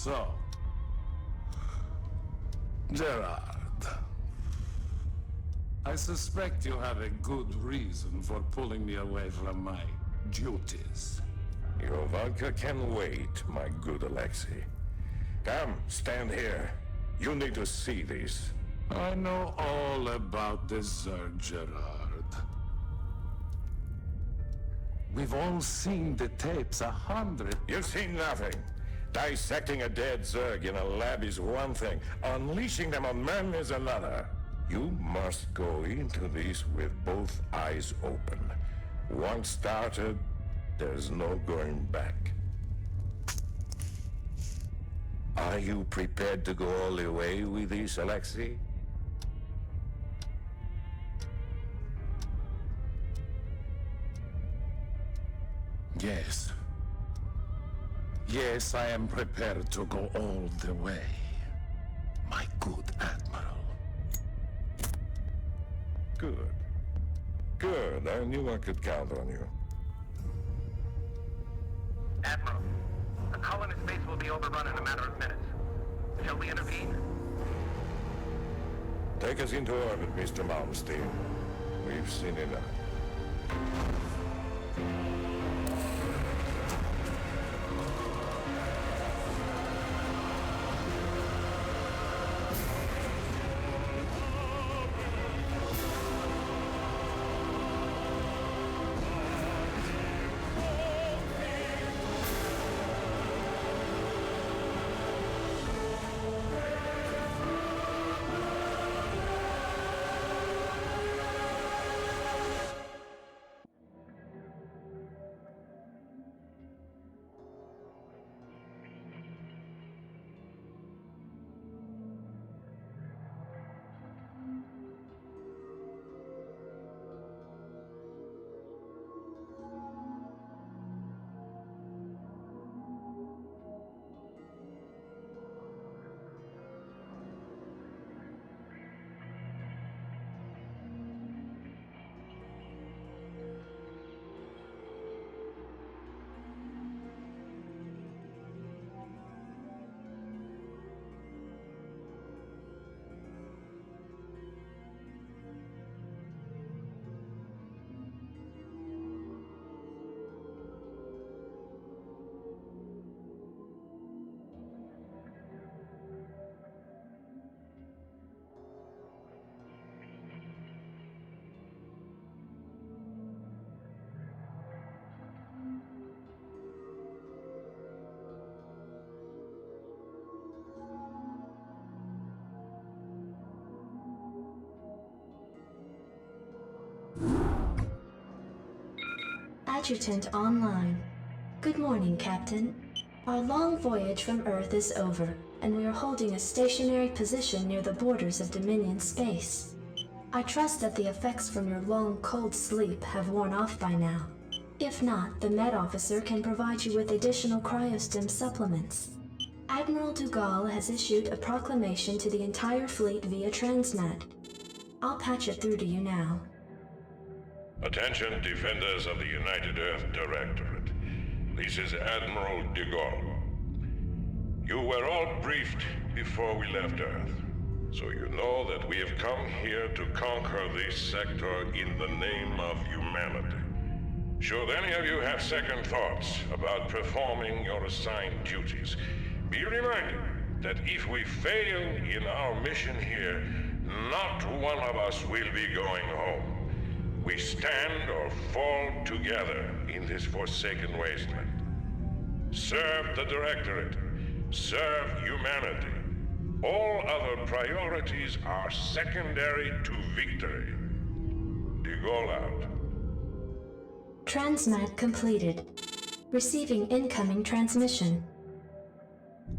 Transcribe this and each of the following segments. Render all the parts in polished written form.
So, Gerard, I suspect you have a good reason for pulling me away from my duties. Your vodka can wait, my good Alexei. Come, stand here. You need to see this. I know all about this Zerg, Gerard. We've all seen the tapes 100... You've seen nothing. Dissecting a dead Zerg in a lab is one thing. Unleashing them on men is another. You must go into this with both eyes open. Once started, there's no going back. Are you prepared to go all the way with this, Alexei? Yes. Yes, I am prepared to go all the way, my good Admiral. Good. Good. I knew I could count on you. Admiral, the colonist base will be overrun in a matter of minutes. Shall we intervene? Take us into orbit, Mr. Malmsteen. We've seen enough. Adjutant online. Good morning, Captain. Our long voyage from Earth is over, and we are holding a stationary position near the borders of Dominion space. I trust that the effects from your long, cold sleep have worn off by now. If not, the Med Officer can provide you with additional cryostim supplements. Admiral Dugal has issued a proclamation to the entire fleet via Transmat. I'll patch it through to you now. Attention, defenders of the United Earth Directorate. This is Admiral de Gaulle. You were all briefed before we left Earth, so you know that we have come here to conquer this sector in the name of humanity. Should any of you have second thoughts about performing your assigned duties, be reminded that if we fail in our mission here, not one of us will be going home. We stand or fall together in this forsaken wasteland. Serve the Directorate. Serve humanity. All other priorities are secondary to victory. De Gaulle out. Transmat completed. Receiving incoming transmission.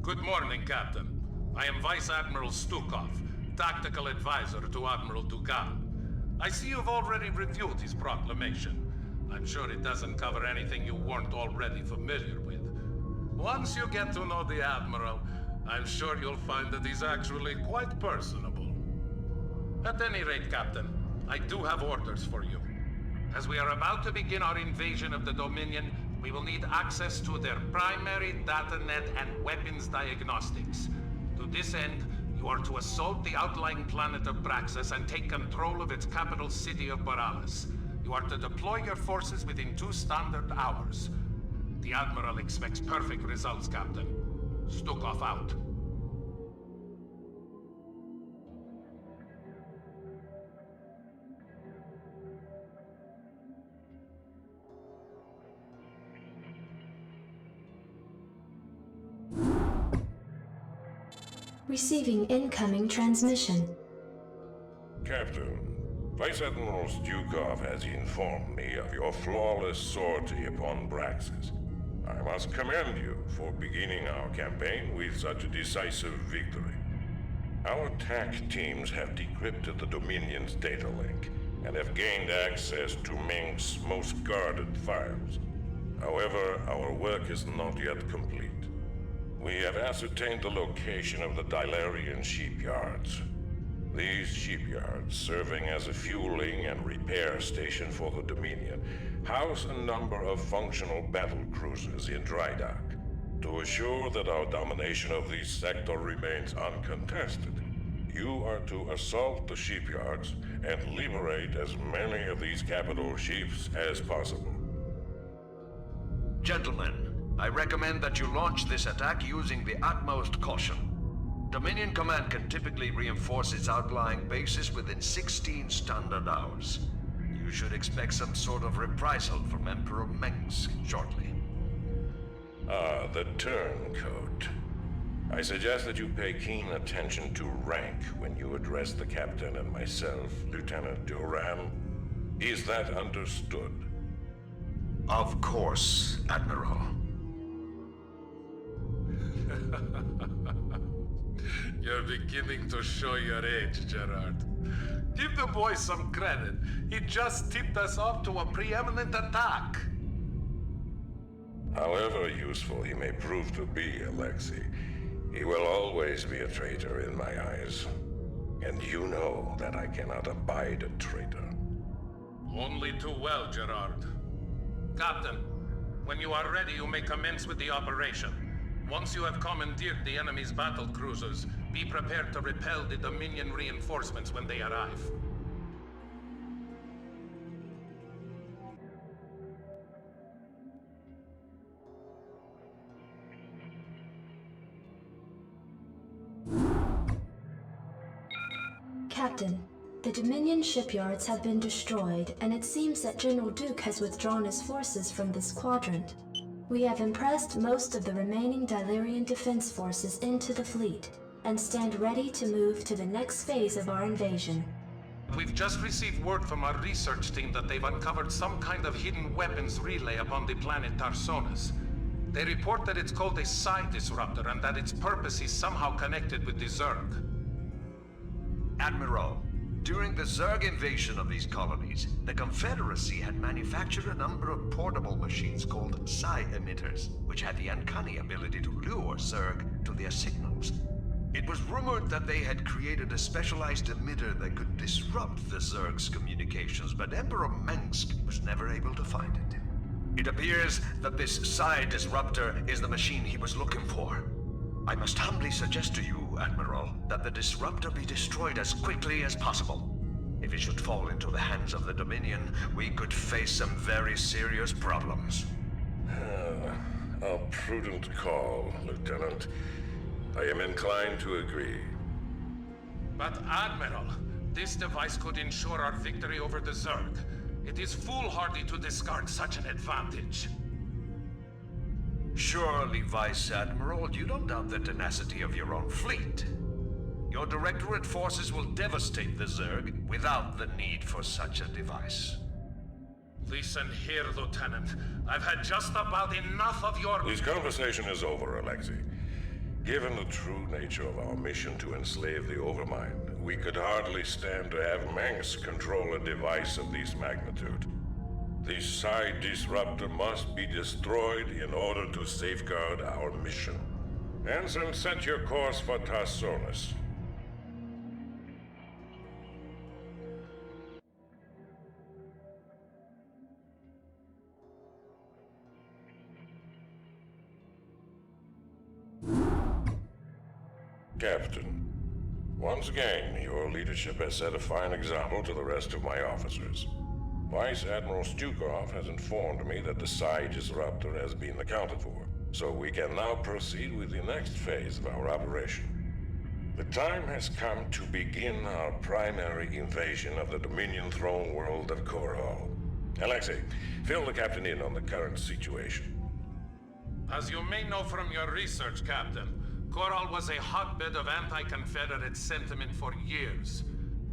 Good morning, Captain. I am Vice Admiral Stukov, Tactical Advisor to Admiral Dugal. I see you've already reviewed his proclamation. I'm sure it doesn't cover anything you weren't already familiar with. Once you get to know the Admiral, I'm sure you'll find that he's actually quite personable. At any rate, Captain, I do have orders for you. As we are about to begin our invasion of the Dominion, We will need access to their primary data net and weapons diagnostics. To this end, you are to assault the outlying planet of Braxis and take control of its capital city of Boralis. You are to deploy your forces within 2 standard hours. The Admiral expects perfect results, Captain. Stukov out. Receiving incoming transmission. Captain, Vice Admiral Stukov has informed me of your flawless sortie upon Braxis. I must commend you for beginning our campaign with such a decisive victory. Our TAC teams have decrypted the Dominion's data link and have gained access to Meng's most guarded files. However, our work is not yet complete. We have ascertained the location of the Dilarian shipyards. These shipyards, serving as a fueling and repair station for the Dominion, house a number of functional battle cruisers in dry dock. To assure that our domination of this sector remains uncontested, you are to assault the shipyards and liberate as many of these capital ships as possible. Gentlemen, I recommend that you launch this attack using the utmost caution. Dominion Command can typically reinforce its outlying bases within 16 standard hours. You should expect some sort of reprisal from Emperor Mengsk shortly. Ah, the turncoat. I suggest that you pay keen attention to rank when you address the captain and myself, Lieutenant Terran. Is that understood? Of course, Admiral. You're beginning to show your age, Gerard. Give the boy some credit. He just tipped us off to a preeminent attack. However useful he may prove to be, Alexei, he will always be a traitor in my eyes. And you know that I cannot abide a traitor. Only too well, Gerard. Captain, when you are ready, you may commence with the operation. Once you have commandeered the enemy's battle cruisers, be prepared to repel the Dominion reinforcements when they arrive. Captain, the Dominion shipyards have been destroyed, and it seems that General Duke has withdrawn his forces from this quadrant. We have impressed most of the remaining Dilarian defense forces into the fleet, and stand ready to move to the next phase of our invasion. We've just received word from our research team that they've uncovered some kind of hidden weapons relay upon the planet Tarsonis. They report that it's called a psi disruptor and that its purpose is somehow connected with the Zerg. Admiral, during the Zerg invasion of these colonies, the Confederacy had manufactured a number of portable machines called psi emitters, which had the uncanny ability to lure Zerg to their signals. It was rumored that they had created a specialized emitter that could disrupt the Zerg's communications, but Emperor Mengsk was never able to find it. It appears that this psi disruptor is the machine he was looking for. I must humbly suggest to you, Admiral, that the disruptor be destroyed as quickly as possible. If it should fall into the hands of the Dominion, we could face some very serious problems. A prudent call, Lieutenant. I am inclined to agree. But Admiral, this device could ensure our victory over the Zerg. It is foolhardy to discard such an advantage. Surely, Vice Admiral, you don't doubt the tenacity of your own fleet. Your Directorate forces will devastate the Zerg without the need for such a device. Listen here, Lieutenant. I've had just about enough of your... This conversation is over, Alexei. Given the true nature of our mission to enslave the Overmind, we could hardly stand to have Mengsk control a device of this magnitude. The psi disruptor must be destroyed in order to safeguard our mission. Ensign, set your course for Tarsonis. Captain, once again, your leadership has set a fine example to the rest of my officers. Vice Admiral Stukov has informed me that the psi disruptor has been accounted for, so we can now proceed with the next phase of our operation. The time has come to begin our primary invasion of the Dominion throne world of Korhal. Alexei, fill the captain in on the current situation. As you may know from your research, Captain, Korhal was a hotbed of anti-Confederate sentiment for years.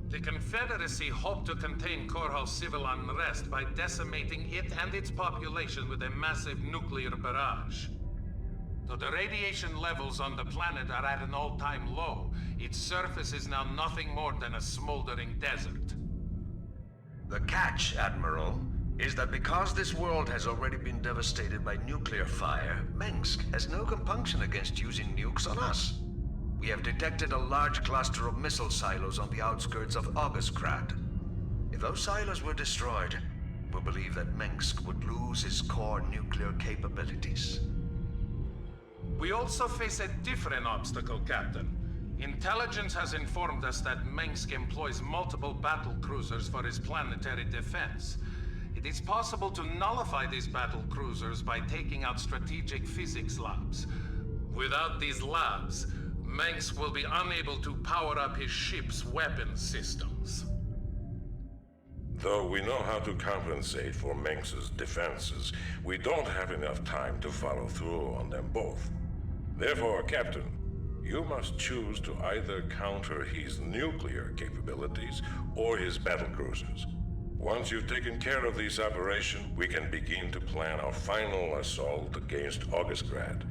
The Confederacy hoped to contain Korhal's civil unrest by decimating it and its population with a massive nuclear barrage. Though the radiation levels on the planet are at an all-time low, its surface is now nothing more than a smoldering desert. The catch, Admiral, is that because this world has already been devastated by nuclear fire, Mengsk has no compunction against using nukes on us. We have detected a large cluster of missile silos on the outskirts of Augustgrad. If those silos were destroyed, we believe that Mengsk would lose its core nuclear capabilities. We also face a different obstacle, Captain. Intelligence has informed us that Mengsk employs multiple battle cruisers for his planetary defense. It is possible to nullify these battle cruisers by taking out strategic physics labs. Without these labs, Mengsk will be unable to power up his ship's weapon systems. Though we know how to compensate for Mengsk's defenses, we don't have enough time to follow through on them both. Therefore, Captain, you must choose to either counter his nuclear capabilities or his battle cruisers. Once you've taken care of this operation, we can begin to plan our final assault against Augustgrad.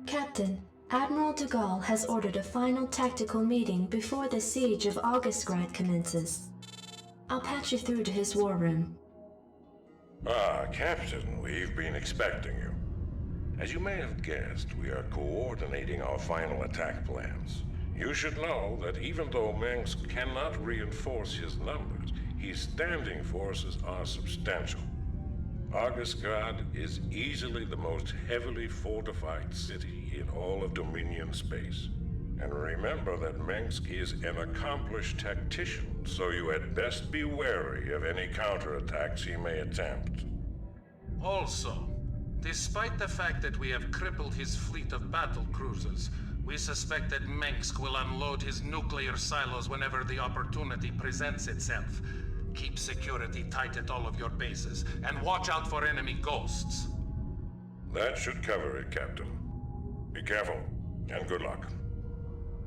Captain, Admiral de Gaulle has ordered a final tactical meeting before the siege of Augustgrad commences. I'll patch you through to his war room. Ah, Captain, we've been expecting you. As you may have guessed, we are coordinating our final attack plans. You should know that even though Mengsk cannot reinforce his numbers, his standing forces are substantial. Augustgrad is easily the most heavily fortified city in all of Dominion space. And remember that Mengsk is an accomplished tactician, so you had best be wary of any counterattacks he may attempt. Also, despite the fact that we have crippled his fleet of battle cruisers, we suspect that Mengsk will unload his nuclear silos whenever the opportunity presents itself. Keep security tight at all of your bases, and watch out for enemy ghosts. That should cover it, Captain. Be careful, and good luck.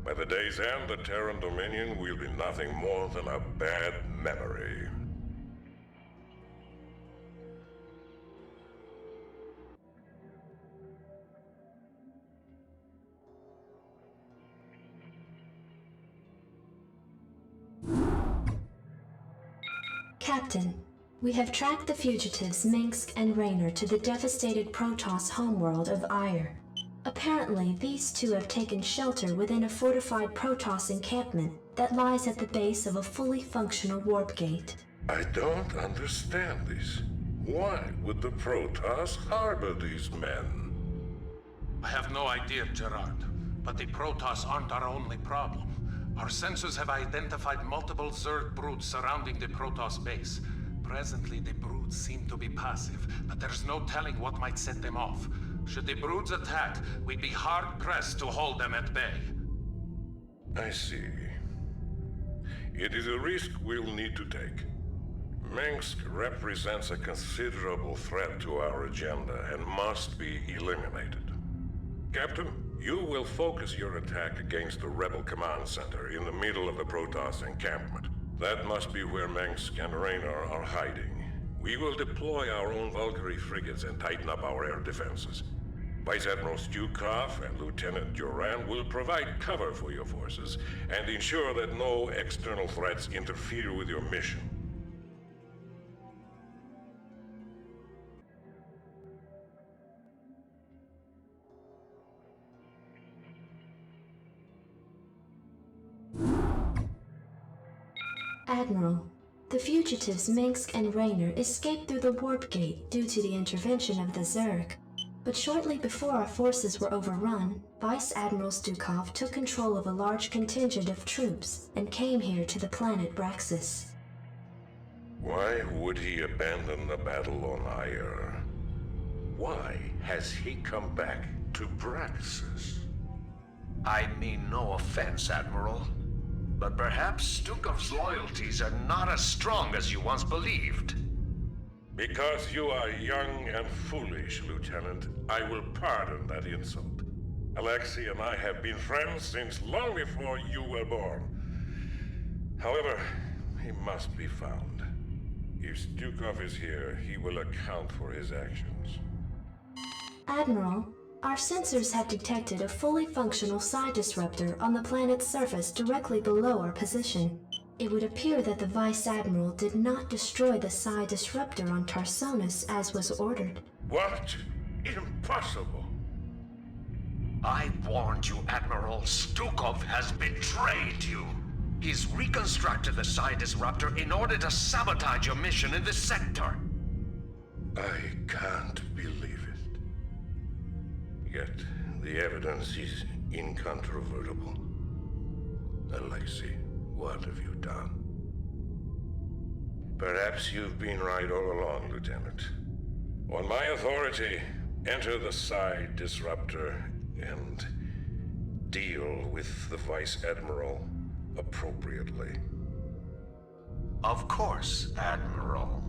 By the day's end, the Terran Dominion will be nothing more than a bad memory. Captain, we have tracked the fugitives Mengsk and Raynor to the devastated Protoss homeworld of Ire. Apparently, these two have taken shelter within a fortified Protoss encampment that lies at the base of a fully functional warp gate. I don't understand this. Why would the Protoss harbor these men? I have no idea, Gerard, but the Protoss aren't our only problem. Our sensors have identified multiple Zerg broods surrounding the Protoss base. Presently, the broods seem to be passive, but there's no telling what might set them off. Should the broods attack, we'd be hard-pressed to hold them at bay. I see. It is a risk we'll need to take. Mengsk represents a considerable threat to our agenda and must be eliminated. Captain, you will focus your attack against the Rebel Command Center in the middle of the Protoss encampment. That must be where Mengsk and Raynor are hiding. We will deploy our own Valkyrie frigates and tighten up our air defenses. Vice Admiral Stukov and Lieutenant Duran will provide cover for your forces and ensure that no external threats interfere with your mission. Admiral, the fugitives Minsk and Raynor escaped through the warp gate due to the intervention of the Zerg. But shortly before our forces were overrun, Vice Admiral Stukov took control of a large contingent of troops and came here to the planet Braxis. Why would he abandon the battle on Aiur? Why has he come back to Braxis? I mean no offense, Admiral, but perhaps Stukov's loyalties are not as strong as you once believed. Because you are young and foolish, Lieutenant, I will pardon that insult. Alexei and I have been friends since long before you were born. However, he must be found. If Stukov is here, he will account for his actions. Admiral, our sensors have detected a fully functional psi disruptor on the planet's surface directly below our position. It would appear that the Vice Admiral did not destroy the psi disruptor on Tarsonis as was ordered. What? Impossible! I warned you, Admiral. Stukov has betrayed you. He's reconstructed the psi disruptor in order to sabotage your mission in this sector. I can't believe it. Yet, the evidence is incontrovertible. Alexei, what have you done? Perhaps you've been right all along, Lieutenant. On my authority, enter the psi disruptor and deal with the Vice Admiral appropriately. Of course, Admiral.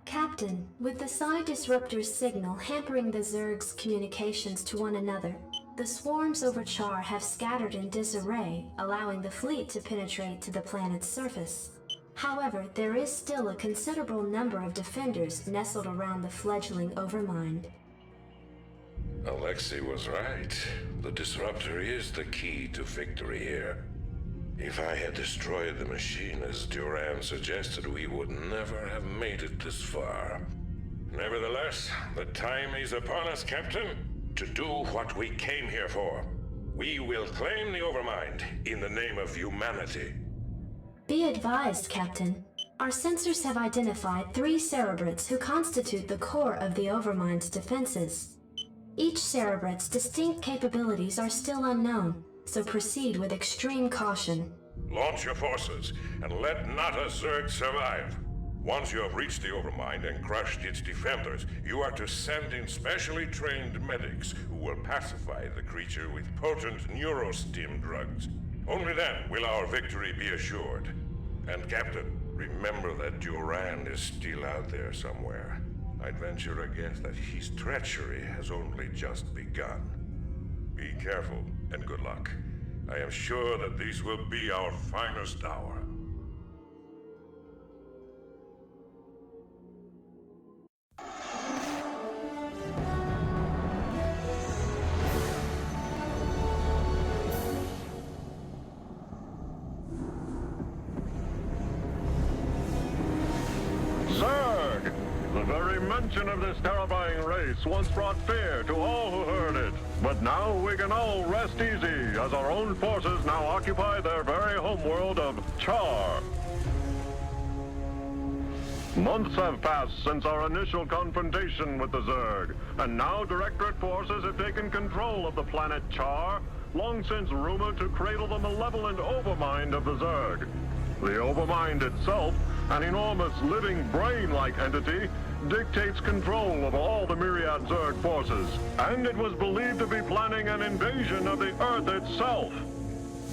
Captain, with the psi disruptor's signal hampering the Zerg's communications to one another, the swarms over Char have scattered in disarray, allowing the fleet to penetrate to the planet's surface. However, there is still a considerable number of defenders nestled around the fledgling Overmind. Alexei was right. The disruptor is the key to victory here. If I had destroyed the machine as Duran suggested, we would never have made it this far. Nevertheless, the time is upon us, Captain, to do what we came here for. We will claim the Overmind in the name of humanity. Be advised, Captain. Our sensors have identified 3 Cerebrates who constitute the core of the Overmind's defenses. Each Cerebrate's distinct capabilities are still unknown, so proceed with extreme caution. Launch your forces, and let not a Zerg survive. Once you have reached the Overmind and crushed its defenders, you are to send in specially trained medics who will pacify the creature with potent neurostim drugs. Only then will our victory be assured. And Captain, remember that Duran is still out there somewhere. I'd venture a guess that his treachery has only just begun. Be careful, and good luck. I am sure that this will be our finest hour. Zerg! The very mention of this terrifying race once brought fear to all who heard it. But now we can all rest easy, as our own forces now occupy their very homeworld of Char. Months have passed since our initial confrontation with the Zerg, and now Directorate forces have taken control of the planet Char, long since rumored to cradle the malevolent Overmind of the Zerg. The Overmind itself, an enormous living brain-like entity, dictates control of all the myriad Zerg forces, and it was believed to be planning an invasion of the Earth itself.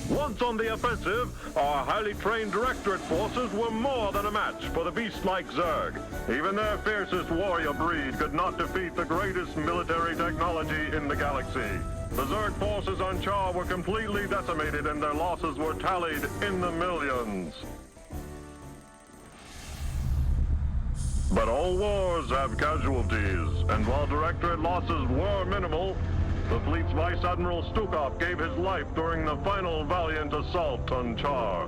Once on the offensive, our highly trained Directorate forces were more than a match for the beast-like Zerg. Even their fiercest warrior breed could not defeat the greatest military technology in the galaxy. The Zerg forces on Char were completely decimated and their losses were tallied in the millions. But all wars have casualties, and while Directorate losses were minimal, the fleet's Vice Admiral Stukov gave his life during the final valiant assault on Char.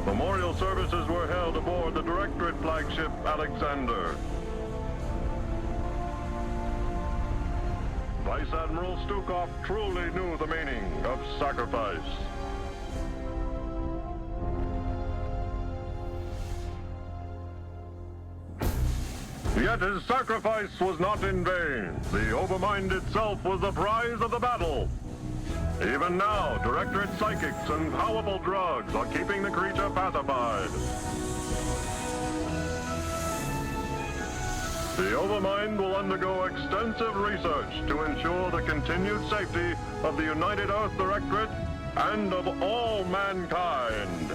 Memorial services were held aboard the Directorate flagship Alexander. Vice Admiral Stukov truly knew the meaning of sacrifice. Yet his sacrifice was not in vain. The Overmind itself was the prize of the battle. Even now, Directorate psychics and powerful drugs are keeping the creature pacified. The Overmind will undergo extensive research to ensure the continued safety of the United Earth Directorate and of all mankind.